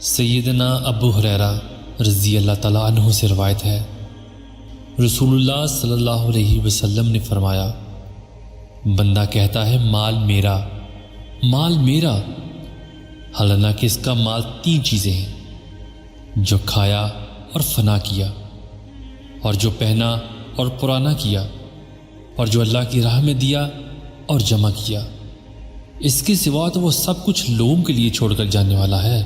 سیدنا ابو ہریرہ رضی اللہ تعالیٰ عنہ سے روایت ہے، رسول اللہ صلی اللہ علیہ وسلم نے فرمایا، بندہ کہتا ہے مال میرا، مال میرا، حالانکہ اس کا مال 3 چیزیں ہیں، جو کھایا اور فنا کیا، اور جو پہنا اور پرانا کیا، اور جو اللہ کی راہ میں دیا اور جمع کیا۔ اس کے سوا تو وہ سب کچھ لوگوں کے لیے چھوڑ کر جانے والا ہے۔